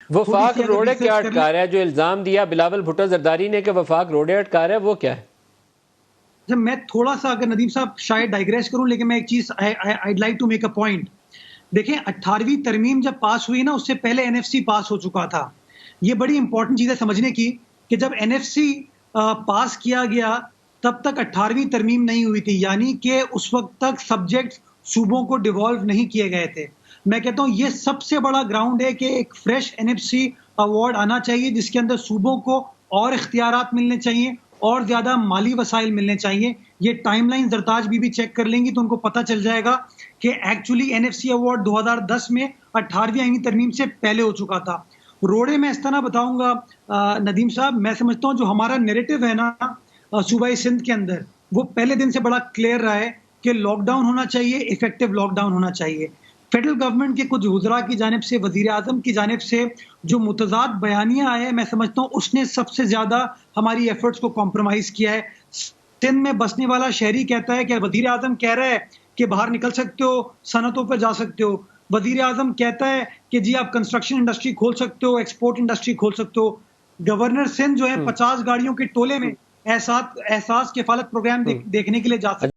थोड़ी वफाक सी अगर रोड़े क्या रिसर्च कर अटका लें। रहा है? जो इल्जाम दिया बिलावल भुट्टो जरदारी ने कि वफाक रोड़े अटका रहा है, वो क्या है? जब मैं थोड़ा सा, अगर नदीम साहब शायद डाइग्रेस करूं, लेकिन मैं एक चीज I'd like to make a point. देखें, 18वीं तरमीम जब पास हुई ना, उससे पहले एनएफसी पास हो चुका था। ये बड़ी इंपॉर्टेंट चीज है समझने की कि जब एनएफसी पास किया गया तब तक 18वीं तरमीम नहीं हुई थी, यानी कि उस वक्त तक सब्जेक्ट सूबों को डिवॉल्व नहीं किए गए थे। मैं कहता हूं ये सबसे बड़ा ग्राउंड है कि एक फ्रेश एनएफसी अवार्ड आना चाहिए, जिसके अंदर सूबों को और इख्तियारात मिलने चाहिए और ज्यादा माली वसाइल मिलने चाहिए। ये टाइमलाइन जरताज बीबी चेक कर लेंगी तो उनको पता चल जाएगा कि एक्चुअली एनएफसी अवार्ड 2010 में 18वीं आईनी तरमीम से पहले हो चुका था। रोड़े में इस तरह बताऊंगा नदीम साहब, मैं समझता हूं जो हमारा नैरेटिव है ना सूबाई सिंध के अंदर, वो पहले दिन से बड़ा क्लियर रहा है कि लॉकडाउन होना चाहिए, इफेक्टिव लॉकडाउन होना चाहिए। फेडरल गवर्नमेंट के कुछ वज़रा की जानिब से, वज़ीर आज़म की जानिब से जो मुतज़ाद बयानियां आए हैं, मैं समझता हूं उसने सबसे ज्यादा हमारी एफर्ट्स को कॉम्प्रोमाइज किया है। सिंध में बसने वाला शहरी कहता है कि वज़ीर आज़म कह रहा है कि बाहर निकल सकते हो, सनतों पर जा सकते हो। वज़ीर आज़म कहता है कि जी आप कंस्ट्रक्शन इंडस्ट्री खोल सकते हो, एक्सपोर्ट इंडस्ट्री खोल सकते हो। गवर्नर सिंध जो है 50 गाड़ियों के टोले में एहसास एहसास किफालत प्रोग्राम देखने के लिए जा सकते